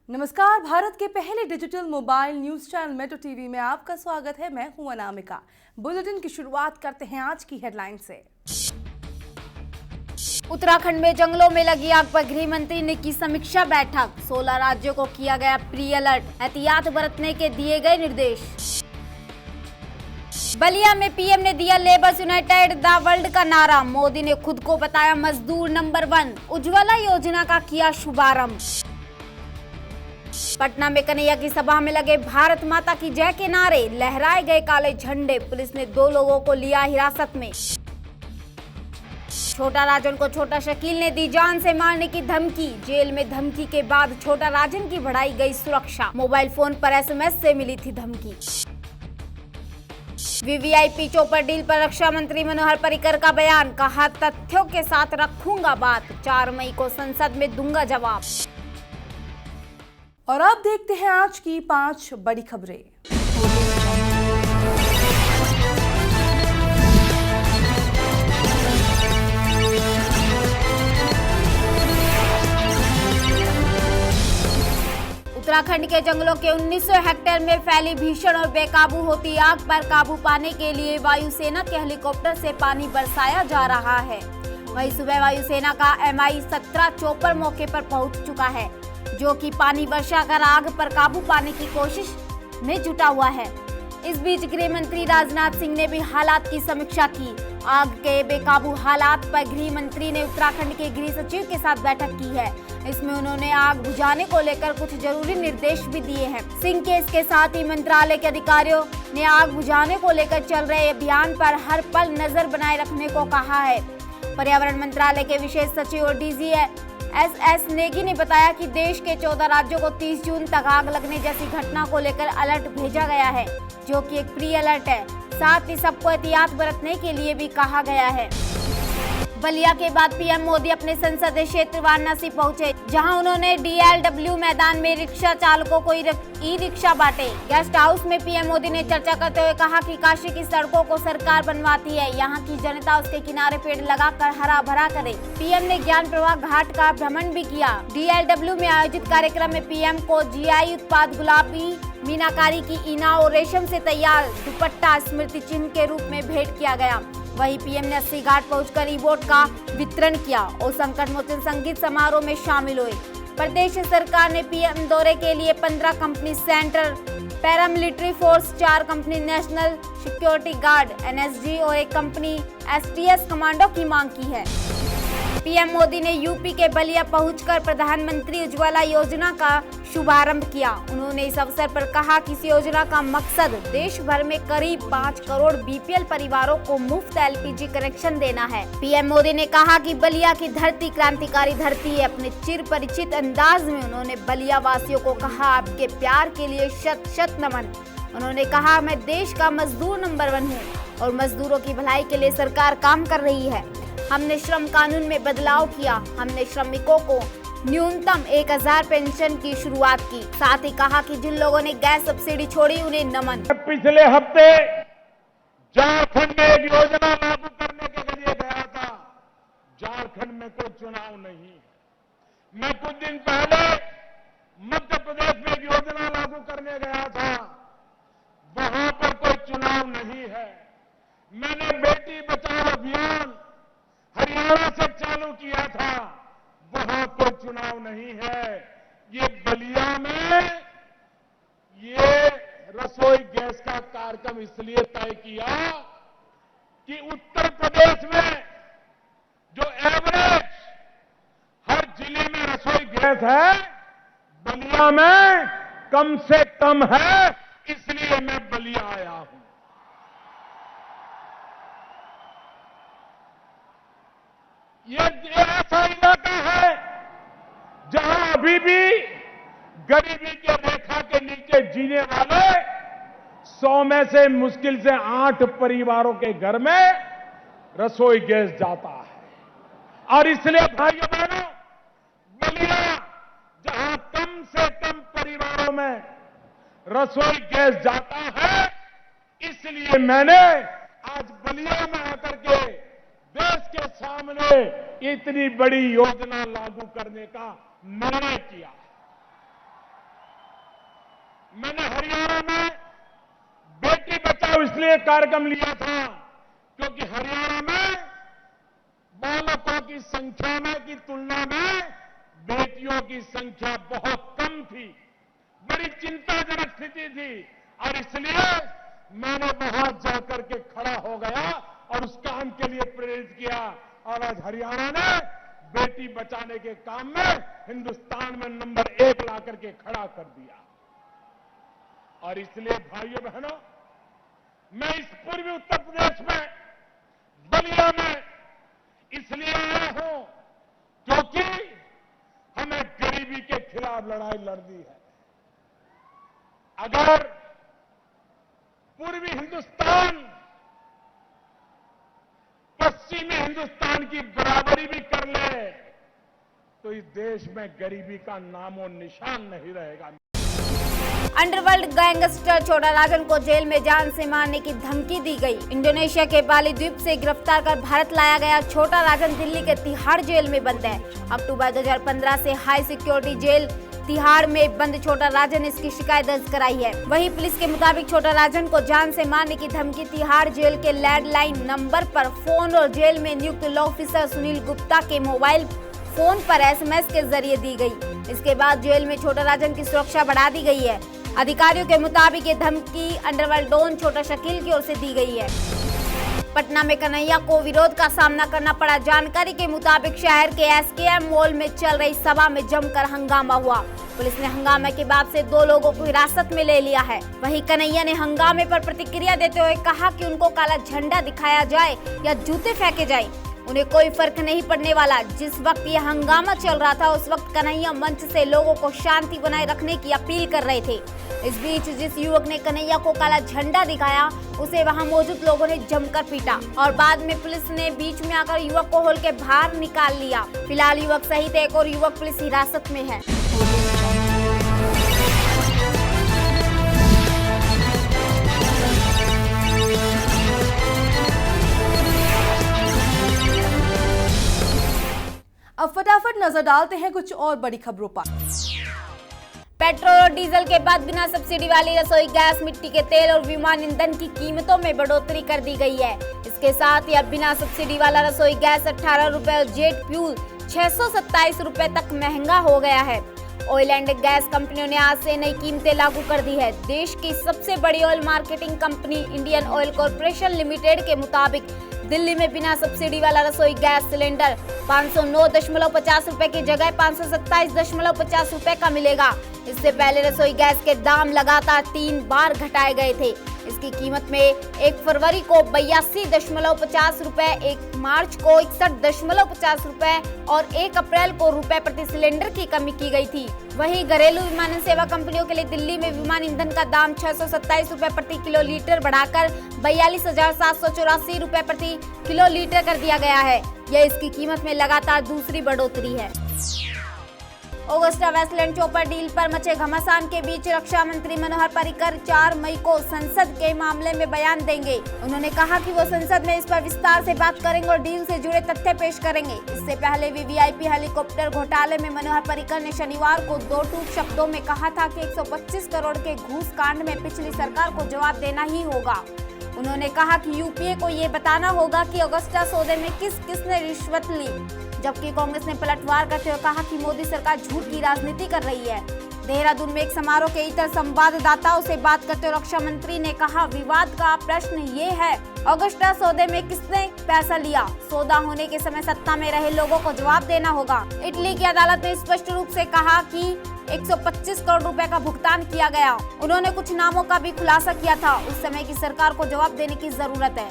नमस्कार, भारत के पहले digital mobile news channel metro TV में आपका स्वागत है। मैं हूं अनामिका। बुलेटिन की शुरुआत करते हैं आज की हेडलाइन से। उत्तराखंड में जंगलों में लगी आग पर गृह मंत्री ने की समीक्षा बैठक। 16 राज्यों को किया गया प्री अलर्ट, एहतियात बरतने के दिए गए निर्देश। बलिया में पीएम ने दिया लेबर्स यूनाइटेड द वर्ल्ड का नारा। मोदी ने खुद को बताया मजदूर नंबर 1। उज्ज्वला योजना का किया शुभारंभ। पटना में कन्हैया की सभा में लगे भारत माता की जय के नारे, लहराए गए काले झंडे। पुलिस ने 2 लोगों को लिया हिरासत में। छोटा राजन को छोटा शकील ने दी जान से मारने की धमकी। जेल में धमकी के बाद छोटा राजन की बढ़ाई गई सुरक्षा। मोबाइल फोन पर एसएमएस से मिली थी धमकी। वीवीआईपी चौपर डील पर रक्षा मंत्री मनोहर पर्रिकर का बयान, कहा तथ्यों के साथ रखूंगा बात, 4 मई को संसद में दूंगा जवाब। और अब देखते हैं आज की 5 बड़ी खबरें। उत्तराखंड के जंगलों के 1900 हेक्टेयर में फैली भीषण और बेकाबू होती आग पर काबू पाने के लिए वायुसेना के हेलीकॉप्टर से पानी बरसाया जा रहा है। वहीं सुबह वायुसेना का Mi-17 चॉपर मौके पर पहुंच चुका है, जो कि पानी वर्षा कर आग पर काबू पाने की कोशिश में जुटा हुआ है। इस बीच गृह मंत्री राजनाथ सिंह ने भी हालात की समीक्षा की। आग के बेकाबू हालात पर गृह मंत्री ने उत्तराखंड के गृह सचिव के साथ बैठक की है। इसमें उन्होंने आग बुझाने को लेकर कुछ जरूरी निर्देश भी दिए हैं। सिंह के इसके साथ ही मंत्रालय के अधिकारियों ने आग बुझाने को लेकर चल रहे अभियान पर हर पल नजर बनाए रखने को कहा है। पर्यावरण मंत्रालय के विशेष सचिव और डीजी एस नेगी ने बताया कि देश के 14 राज्यों को 30 जून तक आग लगने जैसी घटना को लेकर अलर्ट भेजा गया है, जो कि एक प्री अलर्ट है। साथ ही सबको एहतियात बरतने के लिए भी कहा गया है। बलिया के बाद पीएम मोदी अपने संसदीय क्षेत्र वाराणसी पहुंचे, जहां उन्होंने डीएलडब्ल्यू मैदान में रिक्शा चालकों को ई रिक्शा बांटे। गेस्ट हाउस में पीएम मोदी ने चर्चा करते हुए कहा कि काशी की सड़कों को सरकार बनवाती है, यहां की जनता उसके किनारे पेड़ लगाकर हरा भरा करे। पीएम ने ज्ञान प्रवाह घाट का भ्रमण भी किया। डीएलडब्ल्यू में आयोजित कार्यक्रम में पीएम को जीआई उत्पाद गुलाबी मीनाकारी की ईना और रेशम से तैयार दुपट्टा स्मृति चिन्ह के रूप में भेंट किया गया। वहीं पीएम ने 80 घाट पहुंचकर ई-बोर्ड का वितरण किया और संकट मोचन संगीत समारोह में शामिल हुए। प्रदेश सरकार ने पीएम दौरे के लिए 15 company centre paramilitary force, 4 company national security guard NSG और 1 कंपनी एसटीएस कमांडो की मांग की है। पीएम मोदी ने यूपी के बलिया पहुंचकर प्रधानमंत्री उज्ज्वला योजना का शुभारंभ किया। उन्होंने इस अवसर पर कहा कि इस योजना का मकसद देश भर में करीब 5 करोड़ बीपीएल परिवारों को मुफ्त एलपीजी कनेक्शन देना है। पीएम मोदी ने कहा कि बलिया की धरती क्रांतिकारी धरती है। अपने चिर परिचित अंदाज में उन्होंने बलिया वासियों को कहा, आपके प्यार के लिए शत शत नमन। उन्होंने कहा, मैं देश का मजदूर नंबर 1 हूँ और मजदूरों की भलाई के लिए सरकार काम कर रही है। हमने श्रम कानून में बदलाव किया। हमने श्रमिकों को न्यूनतम 1000 पेंशन की शुरुआत की। साथ ही कहा कि जिन लोगों ने गैस सब्सिडी छोड़ी उन्हें नमन। पिछले हफ्ते झारखंड में एक योजना लागू करने के लिए गया था। झारखंड में कोई चुनाव नहीं। मैं कुछ दिन पहले मध्य प्रदेश में एक योजना लागू करने गया था, वहां पर कोई चुनाव नहीं है। मैंने बेटी बचाओ अभियान हरियाणा से चालू किया था, वहां कोई चुनाव नहीं है। ये बलिया में ये रसोई गैस का कार्यक्रम इसलिए तय किया कि उत्तर प्रदेश में जो एवरेज हर जिले में रसोई गैस है, बलिया में कम से कम है, इसलिए मैं बलिया आया हूं। ये ऐसा इलाका है जहां अभी भी गरीबी के रेखा के नीचे जीने वाले 100 में से मुश्किल से 8 परिवारों के घर में रसोई गैस जाता है। और इसलिए भाइयों बहनों, बलिया जहां कम से कम परिवारों में रसोई गैस जाता है, इसलिए मैंने आज बलिया में आकर सामने इतनी बड़ी योजना लागू करने का निर्णय किया। मैंने हरियाणा में बेटी बचाओ इसलिए कार्यक्रम लिया था क्योंकि हरियाणा में बालकों की संख्या में की तुलना में बेटियों की संख्या बहुत कम थी, बड़ी चिंताजनक स्थिति थी और इसलिए मैंने वहां जाकर के खड़ा हो गया और उस काम के लिए प्रेरित किया और आज हरियाणा ने बेटी बचाने के काम में हिंदुस्तान में नंबर 1 ला करके खड़ा कर दिया। और इसलिए भाइयों बहनों, मैं इस पूर्वी उत्तर प्रदेश में बलिया में इसलिए आया हूं क्योंकि हमें गरीबी के खिलाफ लड़ाई लड़नी है। अगर पूर्वी हिंदुस्तान पश्चिमी हिंदुस्तान की बराबरी भी कर ले तो इस देश में गरीबी का नामो निशान नहीं रहेगा। अंडरवर्ल्ड गैंगस्टर छोटा राजन को जेल में जान से मारने की धमकी दी गई। इंडोनेशिया के बाली द्वीप से गिरफ्तार कर भारत लाया गया छोटा राजन दिल्ली के तिहाड़ जेल में बंद है। अक्टूबर 2015 से हाई सिक्योरिटी जेल तिहाड़ में बंद छोटा राजन ने इसकी शिकायत दर्ज कराई है। वहीं पुलिस के मुताबिक छोटा राजन को जान से मारने की धमकी तिहाड़ जेल के लैंडलाइन नंबर पर फोन और जेल में नियुक्त लॉ ऑफिसर सुनील गुप्ता के मोबाइल फोन पर SMS के जरिए दी गई। इसके बाद जेल में छोटा राजन की सुरक्षा बढ़ा दी गई है। अधिकारियों के मुताबिक ये धमकी अंडरवर्ल्ड डॉन छोटा शकील की ओर से दी गई है। पटना में कन्हैया को विरोध का सामना करना पड़ा। जानकारी के मुताबिक शहर के SKM मॉल में चल रही सभा में जमकर हंगामा हुआ। पुलिस ने हंगामे के बाद से 2 लोगों को हिरासत में ले लिया है। वहीं कन्हैया ने हंगामे पर प्रतिक्रिया देते हुए कहा कि उनको काला झंडा दिखाया जाए या जूते फेंके जाए, उन्हें कोई फर्क नहीं पड़ने वाला। जिस वक्त ये हंगामा चल रहा था उस वक्त कन्हैया मंच से लोगों को शांति बनाए रखने की अपील कर रहे थे। इस बीच जिस युवक ने कन्हैया को काला झंडा दिखाया उसे वहां मौजूद लोगों ने जमकर पीटा और बाद में पुलिस ने बीच में आकर युवक को हॉल के बाहर निकाल लिया। फिलहाल युवक सहित एक और युवक पुलिस हिरासत में है। अब फटाफट नजर डालते हैं कुछ और बड़ी खबरों पर। पेट्रोल और डीजल के बाद बिना सब्सिडी वाली रसोई गैस, मिट्टी के तेल और विमान ईंधन की कीमतों में बढ़ोतरी कर दी गई है। इसके साथ ही अब बिना सब्सिडी वाला रसोई गैस 18 रुपए और जेट फ्यूल 627 रुपए तक महंगा हो गया है। ऑयल एंड गैस कंपनियों ने आज से नई कीमतें लागू कर दी है। देश की सबसे बड़ी oil marketing company Indian oil corporation limited के मुताबिक दिल्ली में बिना सब्सिडी वाला रसोई गैस सिलेंडर 509.50 रुपए की जगह 527.50 रुपए का मिलेगा। इससे पहले रसोई गैस के दाम लगातार 3 बार घटाए गए थे। इसकी कीमत में 1 फरवरी को 82.50 रुपए, 1 मार्च को 61.50 रुपए और 1 अप्रैल को रुपए प्रति सिलेंडर की कमी की गई थी। वहीं घरेलू विमानन सेवा कंपनियों के लिए दिल्ली में विमान ईंधन का दाम 627 रुपए प्रति किलोलीटर बढ़ाकर 42,784 रुपए प्रति किलोलीटर कर दिया गया है। यह इसकी कीमत में लगातार दूसरी बढ़ोतरी है। ऑगस्टा वेस्टलैंड चौपर डील पर मचे घमासान के बीच रक्षा मंत्री मनोहर पर्रिकर 4 मई को संसद के मामले में बयान देंगे। उन्होंने कहा कि वो संसद में इस पर विस्तार से बात करेंगे और डील से जुड़े तथ्य पेश करेंगे। इससे पहले VVIP हेलीकॉप्टर घोटाले में मनोहर पर्रिकर ने शनिवार को 2 टूक शब्दों में कहा था कि 125 करोड़ के घूस कांड में पिछली सरकार को जवाब देना ही होगा। उन्होंने कहा कि UPA को ये बताना होगा कि ऑगस्टा सौदे में किसने रिश्वत ली, जबकि कांग्रेस ने पलटवार करते हुए कहा कि मोदी सरकार झूठ की राजनीति कर रही है। देहरादून में एक समारोह के इतर संवाददाताओं से बात करते हुए रक्षा मंत्री ने कहा, विवाद का प्रश्न ये है ऑगस्टा सौदे में किसने पैसा लिया। सौदा होने के समय सत्ता में रहे लोगों को जवाब देना होगा। इटली की अदालत ने स्पष्ट रूप से कहा कि 125 करोड़ रुपए का भुगतान किया गया। उन्होंने कुछ नामों का भी खुलासा किया था। उस समय की सरकार को जवाब देने की जरूरत है।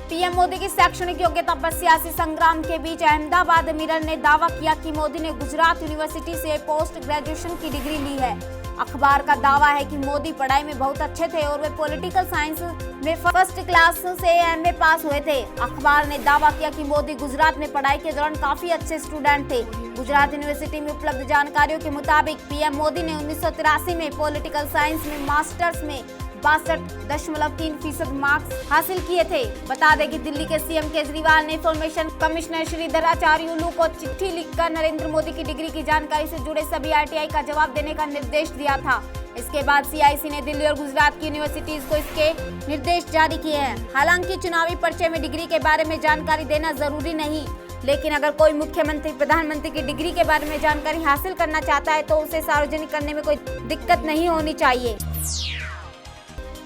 पीएम मोदी की शैक्षणिक योग्यता पर सियासी संग्राम के बीच अहमदाबाद मिरर ने दावा किया कि मोदी ने गुजरात यूनिवर्सिटी से पोस्ट ग्रेजुएशन की डिग्री ली है। अखबार का दावा है कि मोदी पढ़ाई में बहुत अच्छे थे और वे पॉलिटिकल साइंस में फर्स्ट क्लास से MA पास हुए थे। अखबार ने दावा किया कि मोदी गुजरात में पढ़ाई के दौरान काफी अच्छे स्टूडेंट थे। गुजरात यूनिवर्सिटी में उपलब्ध जानकारियों के मुताबिक पीएम मोदी ने 1983 में पॉलिटिकल साइंस में मास्टर्स में 62.3% मार्क्स हासिल किए थे। बता दें कि दिल्ली के सीएम केजरीवाल ने इंफॉर्मेशन कमिश्नर श्रीधर आचार्युलू को चिट्ठी लिखकर नरेंद्र मोदी की डिग्री की जानकारी से जुड़े सभी आरटीआई का जवाब देने का निर्देश दिया था। इसके बाद सीआईसी ने दिल्ली और गुजरात की यूनिवर्सिटीज को इसके निर्देश जारी किए हैं। हालांकि चुनावी पर्चे में डिग्री के बारे में जानकारी देना जरूरी नहीं, लेकिन अगर कोई मुख्यमंत्री प्रधानमंत्री की डिग्री के बारे में जानकारी हासिल करना चाहता है तो उसे सार्वजनिक करने में कोई दिक्कत नहीं होनी चाहिए।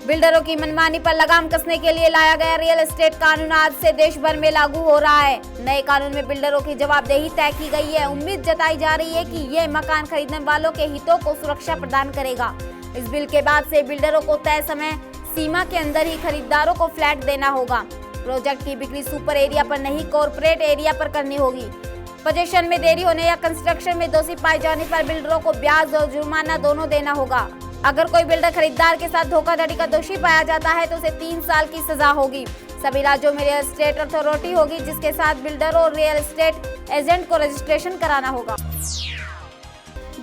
बिल्डरों की मनमानी पर लगाम कसने के लिए लाया गया रियल एस्टेट कानून आज से देश भर में लागू हो रहा है। नए कानून में बिल्डरों की जवाबदेही तय की गई है। उम्मीद जताई जा रही है कि ये मकान खरीदने वालों के हितों को सुरक्षा प्रदान करेगा। इस बिल के बाद से बिल्डरों को तय समय सीमा के अंदर ही खरीदारों को फ्लैट देना होगा। प्रोजेक्ट की बिक्री सुपर एरिया पर नहीं, कॉर्पोरेट एरिया पर करनी होगी। पोजीशन में देरी होने या कंस्ट्रक्शन में दोषी पाए जाने पर बिल्डरों को ब्याज और जुर्माना दोनों देना होगा। अगर कोई बिल्डर खरीदार के साथ धोखाधड़ी का दोषी पाया जाता है तो उसे 3 साल की सजा होगी। सभी राज्यों में रियल एस्टेट अथॉरिटी होगी, जिसके साथ बिल्डर और रियल एस्टेट एजेंट को रजिस्ट्रेशन कराना होगा।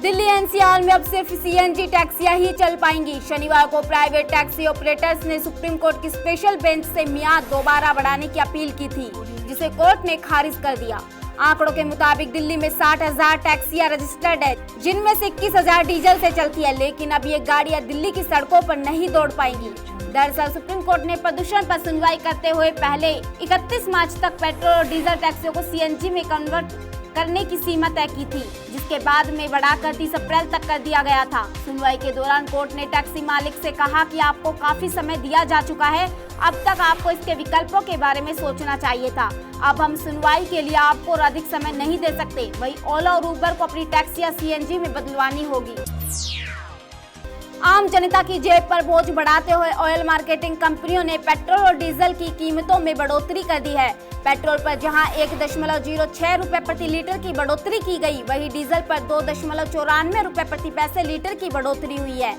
दिल्ली एनसीआर में अब सिर्फ सीएनजी टैक्सियां ही चल पाएंगी। शनिवार को प्राइवेट टैक्सी ऑपरेटर्स ने सुप्रीम कोर्ट की स्पेशल बेंच से मियाद दोबारा बढ़ाने की अपील की थी, जिसे कोर्ट ने खारिज कर दिया। आंकड़ों के मुताबिक दिल्ली में 60,000 टैक्सियां रजिस्टर्ड है, जिनमें से 21,000 डीजल से चलती है, लेकिन अब ये गाड़ियां दिल्ली की सड़कों पर नहीं दौड़ पाएंगी। दरअसल सुप्रीम कोर्ट ने प्रदूषण पर सुनवाई करते हुए पहले 31 मार्च तक पेट्रोल और डीजल टैक्सियों को सीएनजी में कन्वर्ट करने की सीमा तय की थी, जिसके बाद में बढ़ाकर 30 अप्रैल तक कर दिया गया था। सुनवाई के दौरान कोर्ट ने टैक्सी मालिक से कहा कि आपको काफी समय दिया जा चुका है, अब तक आपको इसके विकल्पों के बारे में सोचना चाहिए था। अब हम सुनवाई के लिए आपको और अधिक समय नहीं दे सकते। वहीं ओला और उबर को अपनी टैक्सियां सीएनजी में बदलवानी होगी। आम जनता की जेब पर बोझ बढ़ाते हुए ऑयल मार्केटिंग कंपनियों ने पेट्रोल और डीजल की कीमतों में बढ़ोतरी कर दी है। पेट्रोल पर जहां 1.06 रुपए प्रति लीटर की बढ़ोतरी की गई, वहीं डीजल पर 2.94 रुपए प्रति पैसे लीटर की बढ़ोतरी हुई है।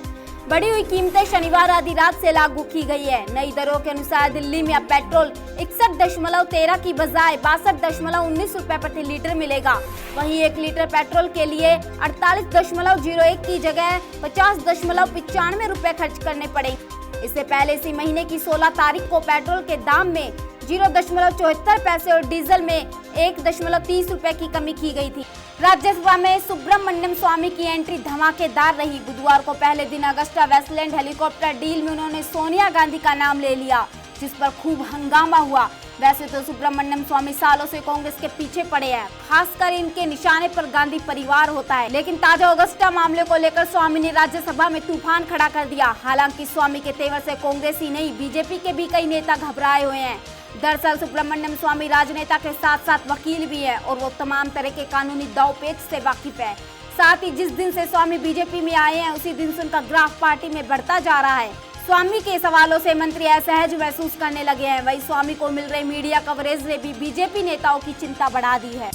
बढ़ी हुई कीमतें शनिवार आधी रात से लागू की गई है। नई दरों के अनुसार दिल्ली में अब पेट्रोल 61.13 की बजाय 62.19 रुपए प्रति लीटर मिलेगा। वहीं 1 लीटर पेट्रोल के लिए 48.01 की जगह 50.95 रुपए खर्च करने पड़े। इससे पहले इसी महीने की 16 तारीख को पेट्रोल के दाम में 0.74 पैसे और डीजल में 1.30 रुपए की कमी की गई थी। राज्यसभा में सुब्रमण्यम स्वामी की एंट्री धमाकेदार रही। बुधवार को पहले दिन अगस्टा वेस्टलैंड हेलीकॉप्टर डील में उन्होंने सोनिया गांधी का नाम ले लिया, जिस पर खूब हंगामा हुआ। वैसे तो सुब्रमण्यम स्वामी सालों से कांग्रेस के पीछे पड़े हैं, खासकर इनके निशाने पर गांधी परिवार होता है, लेकिन ताजा अगस्टा मामले को लेकर स्वामी ने राज्यसभा में तूफान खड़ा कर दिया। हालांकि स्वामी के तेवर से कांग्रेस ही नहीं, बीजेपी के भी कई नेता घबराए हुए हैं। दरअसल सुब्रमण्यम स्वामी राजनेता के साथ साथ वकील भी है और वो तमाम तरह के कानूनी दांवपेच से वाकिफ है। साथ ही जिस दिन से स्वामी बीजेपी में आए हैं, उसी दिन से उनका ग्राफ पार्टी में बढ़ता जा रहा है। स्वामी के सवालों से मंत्री असहज महसूस करने लगे हैं। वहीं स्वामी को मिल रहे मीडिया कवरेज ने भी बीजेपी नेताओं की चिंता बढ़ा दी है।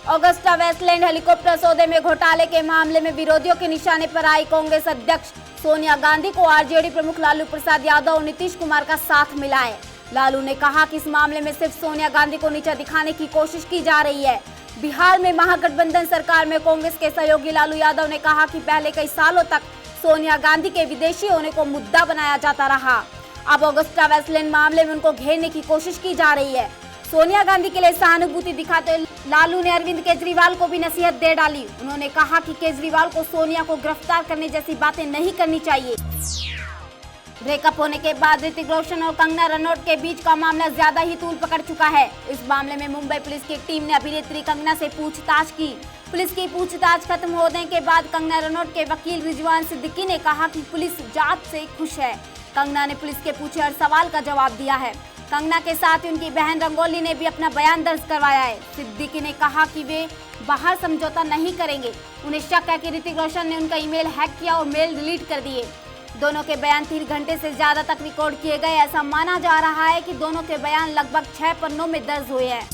अगस्टा वेस्टलैंड हेलीकॉप्टर सौदे में घोटाले के मामले में विरोधियों के निशाने पर आई कांग्रेस अध्यक्ष सोनिया गांधी को आरजेडी प्रमुख लालू प्रसाद यादव और नीतीश कुमार का साथ मिला है। लालू ने कहा कि इस मामले में सिर्फ सोनिया गांधी को नीचा दिखाने की कोशिश की जा रही है। बिहार में महागठबंधन सरकार में कांग्रेस के सहयोगी लालू यादव ने कहा कि पहले कई सालों तक सोनिया गांधी के विदेशी होने को मुद्दा बनाया जाता रहा। अब अगस्टा वेस्टलैंड मामले में उनको घेरने की कोशिश की जा रही है। सोनिया गांधी के लिए सहानुभूति दिखाते हुए लालू ने अरविंद केजरीवाल को भी नसीहत दे डाली। उन्होंने कहा कि केजरीवाल को सोनिया को गिरफ्तार करने जैसी बातें नहीं करनी चाहिए। ब्रेकअप होने के बाद ऋतिक रोशन और कंगना रनौत के बीच का मामला ज्यादा ही तूल पकड़ चुका है। इस मामले में मुंबई पुलिस की टीम ने अभिनेत्री कंगना से पूछताछ की। पुलिस की पूछताछ खत्म होने के बाद कंगना रनौत के वकील रिजवान सिद्दीकी ने कहा कि पुलिस जांच से खुश है। कंगना ने पुलिस के पूछे हर सवाल का जवाब दिया है। कंगना के साथ उनकी बहन रंगोली ने भी अपना बयान दर्ज करवाया है। सिद्दीकी ने कहा कि वे बाहर समझौता नहीं करेंगे। उन्हें शक है कि ऋतिक रोशन ने उनका ईमेल हैक किया और मेल डिलीट कर दिए। दोनों के बयान 3 घंटे से ज्यादा तक रिकॉर्ड किए गए। ऐसा माना जा रहा है कि दोनों के बयान लगभग 6 पन्नों में दर्ज हुए हैं।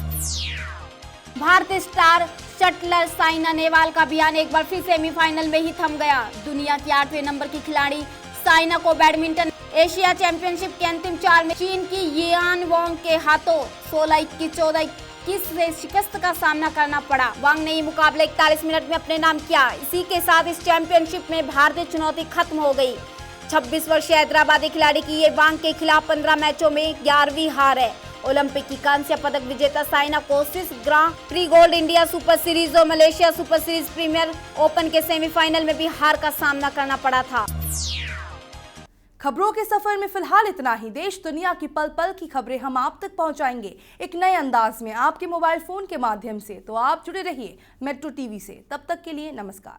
भारतीय स्टार शटलर साइना नेहवाल का अभियान एक बार फिर सेमीफाइनल में ही थम गया। दुनिया की 8वें नंबर की खिलाड़ी साइना को बैडमिंटन एशिया चैंपियनशिप के अंतिम 4 में चीन की येन वांग के हाथों 16-21, 14-21 से शिकस्त का सामना करना पड़ा। वांग ने ये मुकाबला 41 मिनट में अपने नाम किया। इसी के साथ इस चैंपियनशिप में भारतीय चुनौती खत्म हो गई। 26 वर्षीय हैदराबादी खिलाड़ी की ये वांग के खिलाफ 15 मैचों में 11वीं हार है। ओलंपिक की कांस्य पदक विजेता साइना कोस्टिस grand prix gold India super series और Malaysia super series premier open के सेमीफाइनल में भी हार का सामना करना पड़ा था। खबरों के सफर में फिलहाल इतना ही। देश दुनिया की पल पल की खबरें हम आप तक पहुंचाएंगे एक नए अंदाज में आपके मोबाइल फोन के माध्यम से। तो आप जुड़े रहिए मेट्रो टीवी से। तब तक के लिए नमस्कार।